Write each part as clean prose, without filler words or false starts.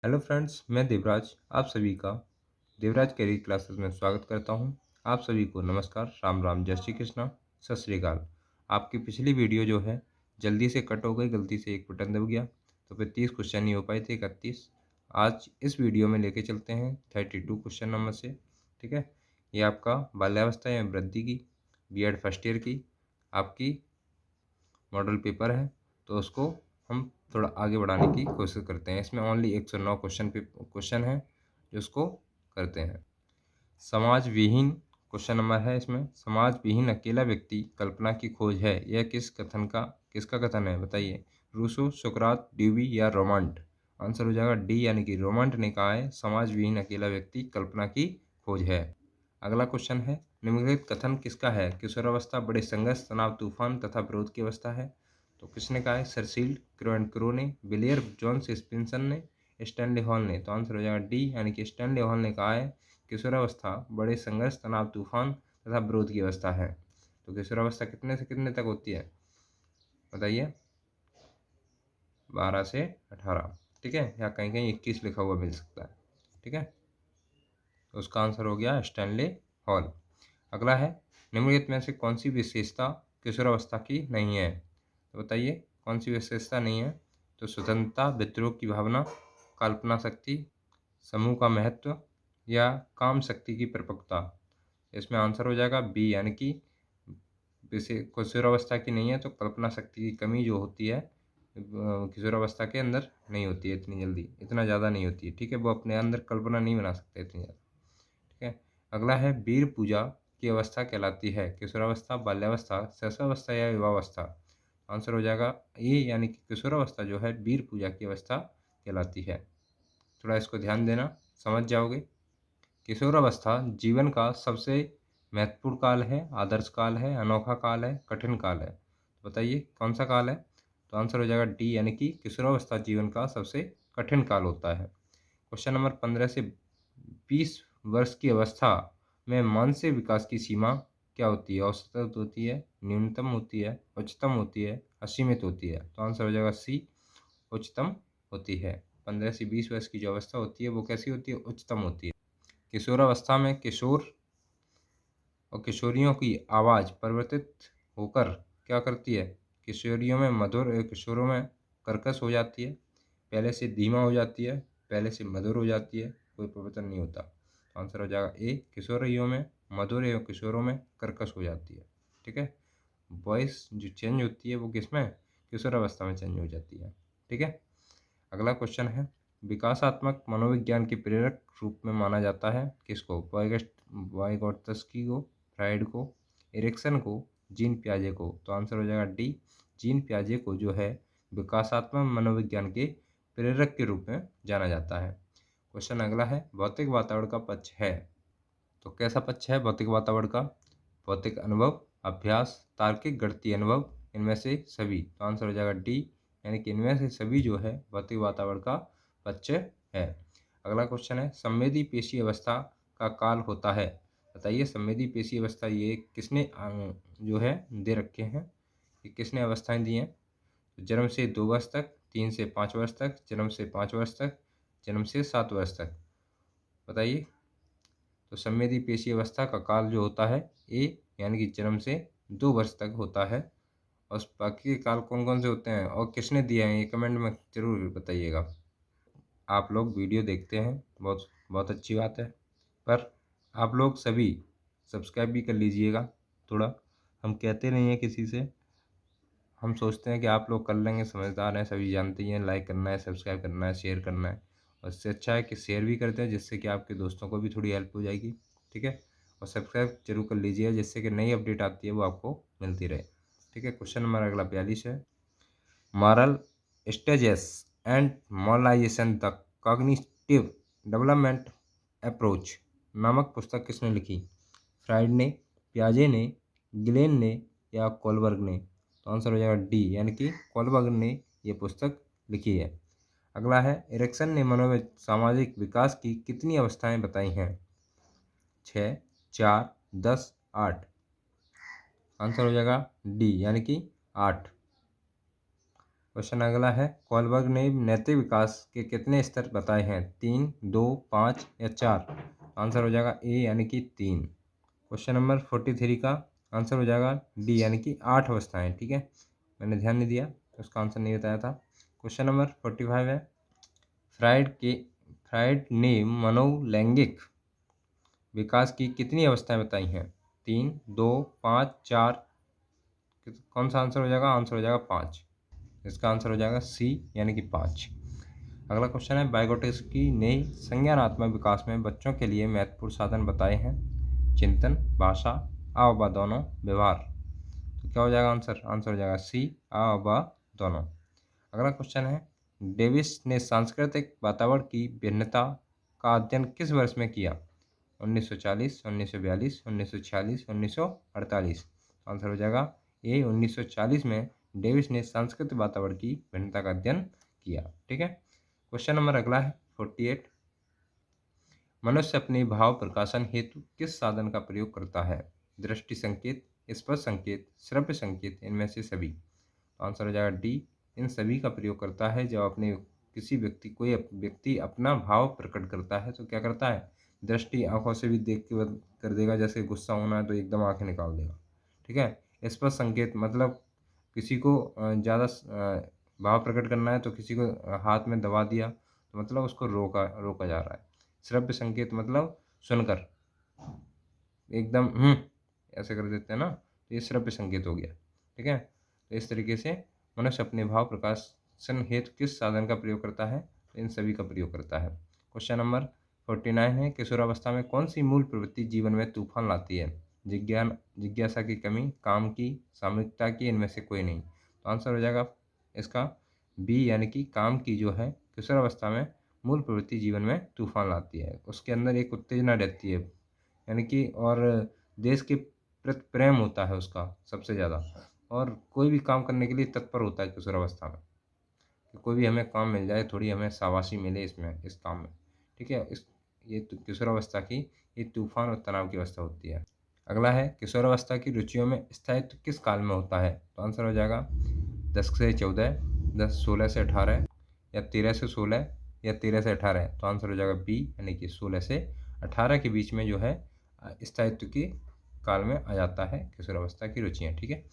Hello friends, मैं देवराज आप सभी का देवराज कैरियर क्लासेस में स्वागत करता हूं। आप सभी को नमस्कार, राम राम, जय श्री कृष्णा, सत श्री अकाल। आपकी पिछली वीडियो जो है जल्दी से कट हो गई, गलती से एक बटन दब गया तो फिर 30 क्वेश्चन नहीं हो पाए थे, 31। आज इस वीडियो में लेके चलते हैं 32 क्वेश्चन नंबर से। ठीक है, ये आपका बाल्यावस्था या वृद्धि की बीएड फर्स्ट ईयर की आपकी मॉडल पेपर है, तो उसको हम थोड़ा आगे बढ़ाने की कोशिश करते हैं। इसमें ओनली 109 क्वेश्चन है जो उसको करते हैं। समाज विहीन क्वेश्चन नंबर है इसमें। समाज विहीन अकेला व्यक्ति कल्पना की खोज है, यह किसका कथन है बताइए। रूसो, सुकरात, ड्यूबी या रोमांट। आंसर हो जाएगा डी, यानी कि रोमांट ने कहा है समाज विहीन अकेला व्यक्ति कल्पना की खोज है। अगला क्वेश्चन है, निम्नलिखित कथन किसका है। किशोरावस्था बड़े संघर्ष, तनाव, तूफान तथा विरोध की अवस्था है। तो किसने कहा है, सरसील्ड, क्रो एंड क्रो ने, बिलियर, जॉन्स स्पिंसन ने, स्टैनली हॉल ने। तो आंसर हो जाएगा डी, यानी कि स्टैनली हॉल ने कहा है किशोरावस्था बड़े संघर्ष, तनाव, तूफान तथा विरोध की अवस्था है। तो किशोरावस्था कितने से कितने तक होती है बताइए। 12 से 18। ठीक है, या कहीं कहीं 21 लिखा हुआ मिल सकता है। ठीक है, तो उसका आंसर हो गया स्टैनले हॉल। अगला है, निम्नलिखित में से कौन सी विशेषता किशोरावस्था की नहीं है। तो बताइए कौन सी विशेषता नहीं है। तो स्वतंत्रता, विद्रोह की भावना, कल्पना शक्ति, समूह का महत्व या काम शक्ति की परिपक्वता। इसमें आंसर हो जाएगा बी, यानी कि किशोरावस्था की नहीं है तो कल्पना शक्ति की कमी जो होती है किशोरावस्था के अंदर नहीं होती है, इतनी जल्दी, इतना ज़्यादा नहीं होती है। ठीक है, वो अपने अंदर कल्पना नहीं बना सकते इतनी ज़्यादा। ठीक है, अगला है, वीर पूजा की अवस्था कहलाती है किशोरावस्था, बाल्यावस्था, शैशवावस्था या युवावस्था। आंसर हो जाएगा ए, यानी कि किशोरावस्था जो है वीर पूजा की अवस्था कहलाती है। थोड़ा इसको ध्यान देना, समझ जाओगे। किशोरावस्था जीवन का सबसे महत्वपूर्ण काल है, आदर्श काल है, अनोखा काल है, कठिन काल है। तो बताइए कौन सा काल है। तो आंसर हो जाएगा डी, यानी कि किशोरावस्था जीवन का सबसे कठिन काल होता है। क्वेश्चन नंबर 15 से 20 वर्ष की अवस्था में मानसिक विकास की सीमा क्या होती है। औसत होती है, न्यूनतम होती है, उच्चतम होती है, असीमित होती है। तो आंसर हो जाएगा सी, उच्चतम होती है। 15 से 20 वर्ष की जो अवस्था होती है वो कैसी होती है, उच्चतम होती है। किशोरावस्था में किशोर और किशोरियों की आवाज़ परिवर्तित होकर क्या करती है, किशोरियों में मधुर, किशोरों में कर्कश हो जाती है, पहले से धीमा हो जाती है, पहले से मधुर हो जाती है, कोई परिवर्तन नहीं होता। तो आंसर हो जाएगा ए, किशोरियों में मधुर एवं किशोरों में कर्कश हो जाती है। ठीक है, वॉइस जो चेंज होती है वो किसमें, किशोरावस्था में चेंज हो जाती है। ठीक है, अगला क्वेश्चन है, विकासात्मक मनोविज्ञान के प्रेरक रूप में माना जाता है किसको, वाइगोत्स्की को, फ्राइड को, एरिक्सन को, जीन पियाजे को। तो आंसर हो जाएगा डी, जीन पियाजे को जो है विकासात्मक मनोविज्ञान के प्रेरक के रूप में जाना जाता है। क्वेश्चन अगला है, भौतिक वातावरण का पक्ष है। तो कैसा पक्ष है भौतिक वातावरण का, भौतिक अनुभव, अभ्यास, तार्किक गणितीय अनुभव, इनमें से सभी। तो आंसर हो जाएगा डी, यानी कि इनमें से सभी जो है भौतिक वातावरण का पक्ष है। अगला क्वेश्चन है, संवेदी पेशी अवस्था का काल होता है। बताइए संवेदी पेशी अवस्था ये किसने जो है दे रखे हैं, ये किसने अवस्थाएं दी हैं। तो जन्म से 2 वर्ष तक, 3 से 5 वर्ष तक, जन्म से 5 वर्ष तक, जन्म से 7 वर्ष तक। बताइए, तो संवेदी पेशी अवस्था का काल जो होता है ए, यानी कि जन्म से 2 वर्ष तक होता है। और बाकी के काल कौन कौन से होते हैं और किसने दिया है, ये कमेंट में ज़रूर बताइएगा। आप लोग वीडियो देखते हैं, बहुत बहुत अच्छी बात है, पर आप लोग सभी सब्सक्राइब भी कर लीजिएगा। थोड़ा हम कहते नहीं हैं किसी से, हम सोचते हैं कि आप लोग कर लेंगे, समझदार हैं, सभी जानते ही हैं, लाइक करना है, सब्सक्राइब करना है, शेयर करना है। और इससे अच्छा है कि शेयर भी करते हैं, जिससे कि आपके दोस्तों को भी थोड़ी हेल्प हो जाएगी। ठीक है, और सब्सक्राइब जरूर कर लीजिए, जिससे कि नई अपडेट आती है वो आपको मिलती रहे। ठीक है, क्वेश्चन नंबर अगला 42 है, moral stages and moralization the cognitive development approach नामक पुस्तक किसने लिखी। फ्राइड ने, पियाजे ने, गिलेन ने या कोलबर्ग ने। तो आंसर हो जाएगा डी, यानी कि कोलबर्ग ने ये पुस्तक लिखी है। अगला है, एरिक्सन ने सामाजिक विकास की कितनी अवस्थाएं बताई हैं। 6, 4, 10, 8। आंसर हो जाएगा डी, यानी कि 8। क्वेश्चन अगला है, कोलबर्ग ने नैतिक विकास के कितने स्तर बताए हैं? 3, 2, 5 या 4? आंसर हो जाएगा ए यानी कि 3। क्वेश्चन नंबर 43 का आंसर हो जाएगा डी यानी कि 8 अवस्थाएं। ठीक है, मैंने ध्यान नहीं दिया तो उसका आंसर नहीं बताया था। क्वेश्चन नंबर 45 है, फ्राइड ने मनोलैंगिक विकास की कितनी अवस्थाएं बताई हैं? 3, 2, 5, 4? कौन सा आंसर हो जाएगा? आंसर हो जाएगा 5। इसका आंसर हो जाएगा सी यानी कि 5। अगला क्वेश्चन है, वाइगोट्स्की ने संज्ञानात्मक विकास में बच्चों के लिए महत्वपूर्ण साधन बताए हैं? चिंतन, भाषा, आ व दोनों, व्यवहार? तो क्या हो जाएगा आंसर? आंसर हो जाएगा सी, आ व दोनों। अगला क्वेश्चन है, डेविस ने सांस्कृतिक वातावरण की भिन्नता का अध्ययन किस वर्ष में किया? 1940, 1942, 1946, 1948? आंसर हो जाएगा ए 1940 में डेविस ने सांस्कृतिक वातावरण की भिन्नता का अध्ययन किया। ठीक है, क्वेश्चन नंबर अगला है 48, मनुष्य अपने भाव प्रकाशन हेतु किस साधन का प्रयोग करता है? दृष्टि संकेत, स्पर्श संकेत, श्रव्य संकेत, इनमें से सभी? आंसर हो जाएगा डी, इन सभी का प्रयोग करता है। जब अपने किसी कोई व्यक्ति अपना भाव प्रकट करता है तो क्या करता है? दृष्टि, आंखों से भी देख के कर देगा, जैसे गुस्सा होना है तो एकदम आंखें निकाल देगा। ठीक है, स्पर्श संकेत मतलब किसी को ज़्यादा भाव प्रकट करना है तो किसी को हाथ में दबा दिया तो मतलब उसको रोका जा रहा है। श्रव्य संकेत मतलब सुनकर एकदम ऐसे कर देते हैं ना, तो ये श्रव्य संकेत हो गया। ठीक है, तो इस तरीके से मनुष्य अपने भाव प्रकाशन हेतु किस साधन का प्रयोग करता है? तो इन सभी का प्रयोग करता है। क्वेश्चन नंबर 49 है, किशोरावस्था में कौन सी मूल प्रवृत्ति जीवन में तूफान लाती है? जिज्ञासा की कमी, काम की, सामूहिकता की, इनमें से कोई नहीं? तो आंसर हो जाएगा इसका बी यानी कि काम की जो है किशोरावस्था में मूल प्रवृत्ति जीवन में तूफान लाती है। उसके अंदर एक उत्तेजना रहती है, यानी कि और देश के प्रति प्रेम होता है उसका सबसे ज़्यादा, और कोई भी काम करने के लिए तत्पर होता है किशोरावस्था में कि कोई भी हमें काम मिल जाए, थोड़ी हमें शाबाशी मिले इस काम में। ठीक है, ये किशोरावस्था की ये तूफान और तनाव की अवस्था होती है। अगला है, किशोरावस्था की रुचियों में स्थायित्व किस काल में होता है? तो आंसर हो जाएगा 10 से 14, 16 से 18 या 13 से 16 या 13 से 18? तो आंसर हो जाएगा बी यानी कि 16 से 18 के बीच में जो है स्थायित्व की काल में आ जाता है किशोरावस्था की रुचियाँ। ठीक है,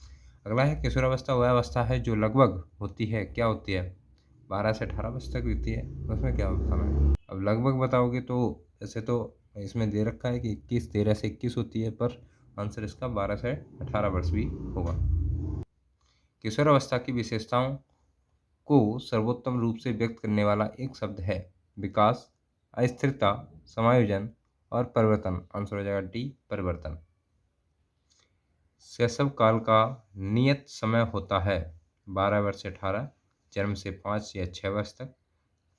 अगला है, किशोरावस्था वह अवस्था है जो लगभग होती है, क्या होती है? 12 से 18 वर्ष तक होती है। उसमें क्या बताना है? अब लगभग बताओगे तो ऐसे तो इसमें दे रखा है कि 21, 13 से 21 होती है, पर आंसर इसका 12 से 18 वर्ष भी होगा। किशोरावस्था की विशेषताओं को सर्वोत्तम रूप से व्यक्त करने वाला एक शब्द है? विकास, अस्थिरता, समायोजन और परिवर्तन? आंसर हो जाएगा डी, परिवर्तन। शैशव काल का नियत समय होता है 12 वर्ष से 18, जन्म से 5 या 6 वर्ष तक,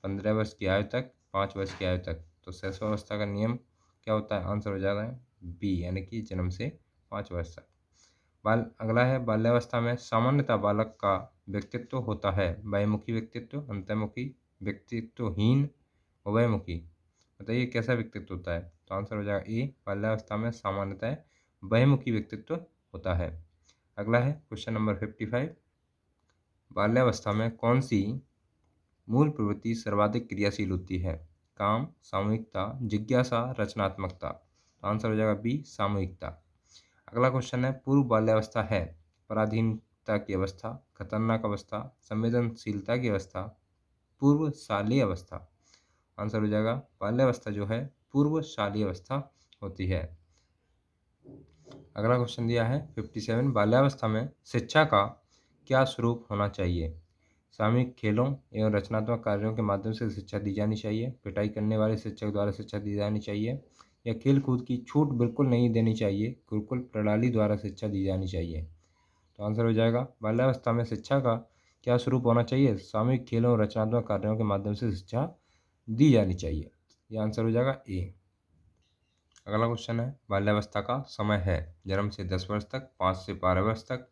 15 वर्ष की आयु तक, 5 वर्ष की आयु तक। तो शैशवावस्था का नियम क्या होता है? आंसर हो जाता है बी यानी कि जन्म से 5 वर्ष तक। अगला है, बाल्यावस्था में सामान्यतः बालक का व्यक्तित्व होता है बहिर्मुखी व्यक्तित्व, अंतर्मुखी, व्यक्तित्वहीन, उभयमुखी? बताइए कैसा व्यक्तित्व होता है? तो आंसर हो जाएगा ए, बाल्यावस्था में सामान्यतः बहिर्मुखी व्यक्तित्व होता है। अगला है क्वेश्चन नंबर 55, बाल्यावस्था में कौन सी मूल प्रवृत्ति सर्वाधिक क्रियाशील होती है? काम, सामूहिकता, जिज्ञासा, रचनात्मकता? तो आंसर हो जाएगा बी, सामूहिकता। अगला क्वेश्चन है, पूर्व बाल्यावस्था है पराधीनता की अवस्था, खतरनाक अवस्था, संवेदनशीलता की अवस्था, पूर्वशाली अवस्था? आंसर हो जाएगा बाल्यावस्था जो है पूर्वशाली अवस्था होती है। अगला क्वेश्चन दिया है 57, बाल्यावस्था में शिक्षा का क्या स्वरूप होना चाहिए? सामूहिक खेलों एवं रचनात्मक कार्यों के माध्यम से शिक्षा दी जानी चाहिए, पिटाई करने वाले शिक्षक द्वारा शिक्षा दी जानी चाहिए, या खेल कूद की छूट बिल्कुल नहीं देनी चाहिए, गुरुकुल प्रणाली द्वारा शिक्षा दी जानी चाहिए? तो आंसर हो जाएगा बाल्यावस्था में शिक्षा का क्या स्वरूप होना चाहिए? सामूहिक खेलों और रचनात्मक कार्यों के माध्यम से शिक्षा दी जानी चाहिए। यह आंसर हो जाएगा ए। अगला क्वेश्चन है, बाल्यावस्था का समय है जन्म से 10 वर्ष तक, 5 से 12 वर्ष तक,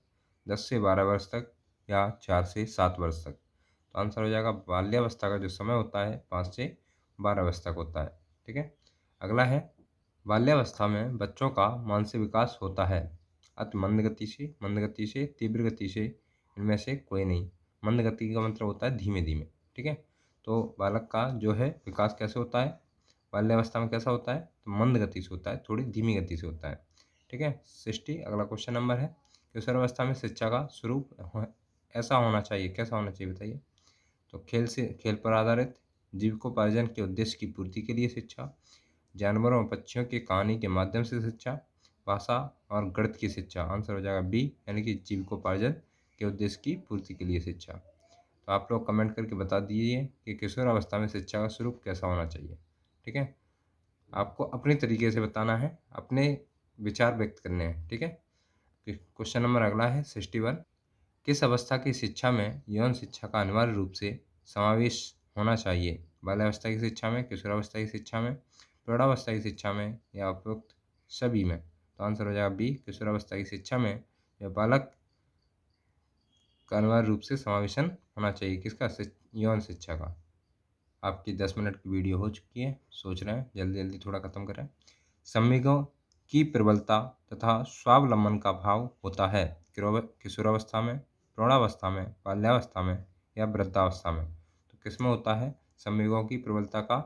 10 से 12 वर्ष तक, या 4 से 7 वर्ष तक? तो आंसर हो जाएगा बाल्यावस्था का जो समय होता है 5 से 12 वर्ष तक होता है। ठीक है, अगला है, बाल्यावस्था में बच्चों का मानसिक विकास होता है अति मंद गति से, तीव्र गति से, इनमें से कोई नहीं? मंद गति का मतलब होता है धीमे धीमे। ठीक है, तो बालक का जो है विकास कैसे होता है, बाल्यावस्था में कैसा होता है, तो मंद गति से होता है, थोड़ी धीमी गति से होता है। ठीक है, 60 अगला क्वेश्चन नंबर है, किशोरावस्था में शिक्षा का स्वरूप ऐसा होना चाहिए, कैसा होना चाहिए बताइए। तो खेल पर आधारित, जीविकोपार्जन के उद्देश्य की पूर्ति के लिए शिक्षा, जानवरों और पक्षियों की कहानी के माध्यम से शिक्षा, भाषा और गणित की शिक्षा। आंसर हो जाएगा बी, यानी कि जीविकोपार्जन के उद्देश्य की पूर्ति के लिए शिक्षा। तो आप लोग कमेंट करके बता दीजिए कि किशोरावस्था में शिक्षा का स्वरूप कैसा होना चाहिए। ठीक है, आपको अपने तरीके से बताना है, अपने विचार व्यक्त करने हैं। ठीक है, क्वेश्चन नंबर अगला है 61, किस अवस्था की शिक्षा में यौन शिक्षा का अनिवार्य रूप से समावेश होना चाहिए, बाल्यावस्था की शिक्षा में, किशोरावस्था की शिक्षा में, प्रौढ़ावस्था की शिक्षा में या उपयुक्त सभी में। तो आंसर हो जाएगा बी, किशोरावस्था की शिक्षा में या बालक का अनिवार्य रूप से समावेशन होना चाहिए, किसका, यौन शिक्षा का। आपकी 10 मिनट की वीडियो हो चुकी है, सोच रहे हैं जल्दी जल्दी थोड़ा खत्म करें। संवेगों की प्रबलता तथा स्वावलंबन का भाव होता है किशोरावस्था में, प्रौढ़ावस्था में, बाल्यावस्था में या वृद्धावस्था में। तो किसमें होता है संवेगों की प्रबलता का